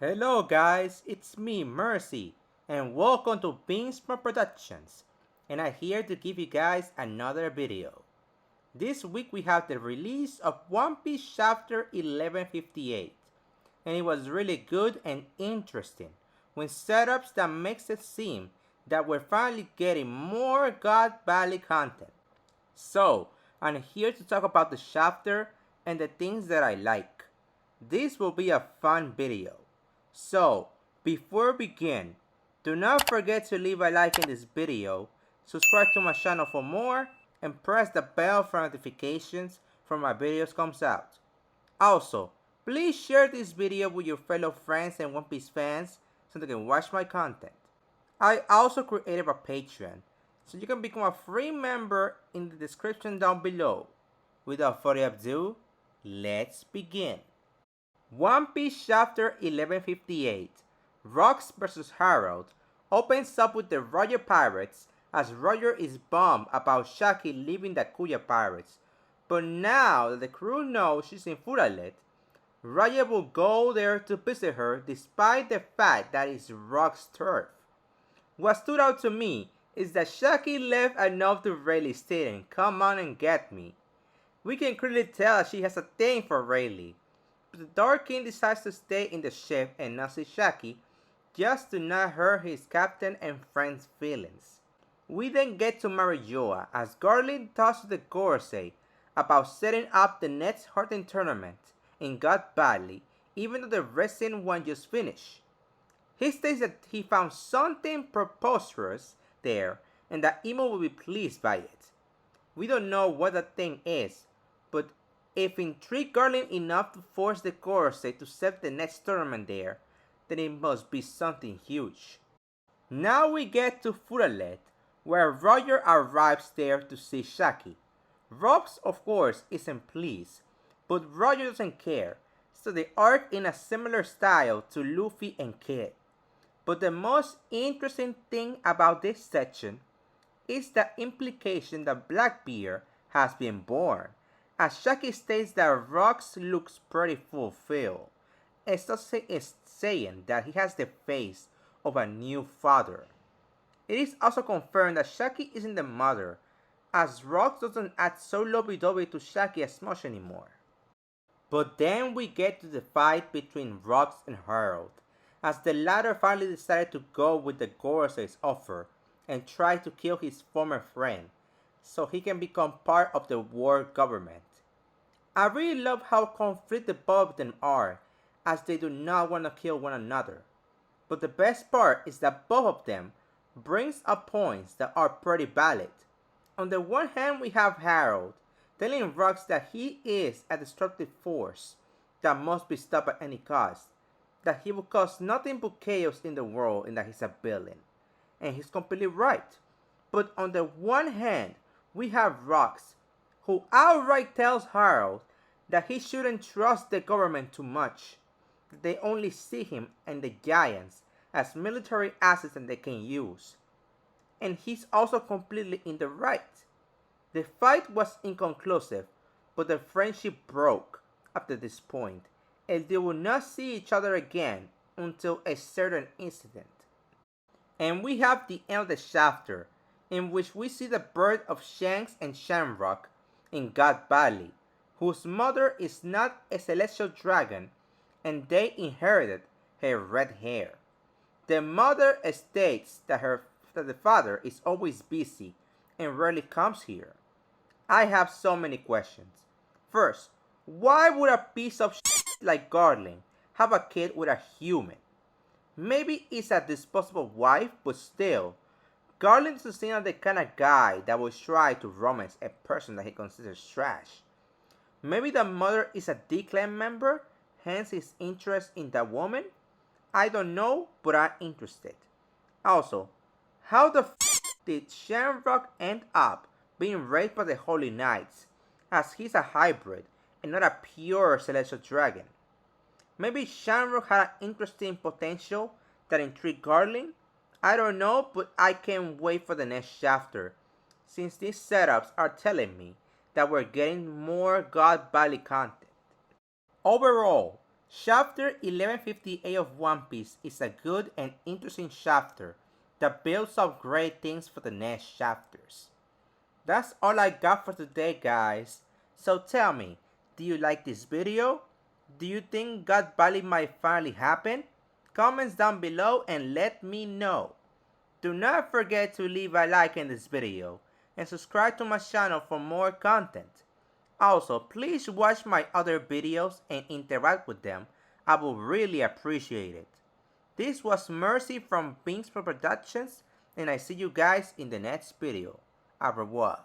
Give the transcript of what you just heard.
Hello guys, it's me, Mercy, and welcome to Beansma Productions, and I'm here to give you guys another video. This week we have the release of One Piece Chapter 1158, and it was really good and interesting, with setups that makes it seem that we're finally getting more God Valley content. So, I'm here to talk about the chapter and the things that I like. This will be a fun video. So, before we begin, do not forget to leave a like in this video, subscribe to my channel for more, and press the bell for notifications when my videos comes out. Also, please share this video with your fellow friends and One Piece fans so they can watch my content. I also created a Patreon, so you can become a free member in the description down below. Without further ado, let's begin. One Piece Chapter 1158, Rocks vs. Harald, opens up with the Roger Pirates as Roger is bummed about Shaki leaving the Kuya Pirates. But now that the crew knows she's in Fallet, Roger will go there to visit her despite the fact that it's Rock's turf. What stood out to me is that Shaki left enough to Rayleigh stating, "Come on and get me." We can clearly tell that she has a thing for Rayleigh. But the Dark King decides to stay in the ship and not see Shaki, just to not hurt his captain and friend's feelings. We then get to Marijoa as Garling talks to the Gorosei about setting up the next Hearten tournament in God Valley, even though the recent one just finished. He states that he found something preposterous there and that Imo will be pleased by it. We don't know what that thing is, but if intrigued Garling enough to force the Gorosei to set the next tournament there, then it must be something huge. Now we get to Fallet, where Roger arrives there to see Shaki. Rocks, of course, isn't pleased, but Roger doesn't care, so they arc in a similar style to Luffy and Kid. But the most interesting thing about this section is the implication that Blackbeard has been born, as Shaki states that Rocks looks pretty fulfilled, and is saying that he has the face of a new father. It is also confirmed that Shaki isn't the mother, as Rocks doesn't act so lovey-dovey to Shaki as much anymore. But then we get to the fight between Rocks and Harald, as the latter finally decided to go with the Gorosei's offer and try to kill his former friend, so he can become part of the world government. I really love how conflicted both of them are, as they do not want to kill one another. But the best part is that both of them brings up points that are pretty valid. On the one hand, we have Harald telling Rocks that he is a destructive force that must be stopped at any cost, that he will cause nothing but chaos in the world and that he's a villain. And he's completely right. But on the one hand, we have Rocks, who outright tells Harald that he shouldn't trust the government too much, that they only see him and the giants as military assets that they can use. And he's also completely in the right. The fight was inconclusive, but the friendship broke after this point, and they will not see each other again until a certain incident. And we have the end of the chapter, in which we see the birth of Shanks and Shamrock in God Valley, whose mother is not a celestial dragon, and they inherited her red hair. The mother states that the father is always busy and rarely comes here. I have so many questions. First, why would a piece of shit like Garling have a kid with a human? Maybe it's a disposable wife, but still, Garling doesn't seem like the kind of guy that would try to romance a person that he considers trash. Maybe the mother is a D-Clan member, hence his interest in that woman? I don't know, but I'm interested. Also, how the did Shamrock end up being raised by the Holy Knights, as he's a hybrid and not a pure celestial dragon? Maybe Shamrock had an interesting potential that intrigued Garling? I don't know, but I can't wait for the next chapter, since these setups are telling me that we're getting more God Valley content. Overall, Chapter 1158 of One Piece is a good and interesting chapter that builds up great things for the next chapters. That's all I got for today, guys. So tell me, do you like this video? Do you think God Valley might finally happen? Comments down below and let me know. Do not forget to leave a like in this video and subscribe to my channel for more content. Also, please watch my other videos and interact with them. I will really appreciate it. This was Mercy from Beans Productions, and I see you guys in the next video. Au revoir.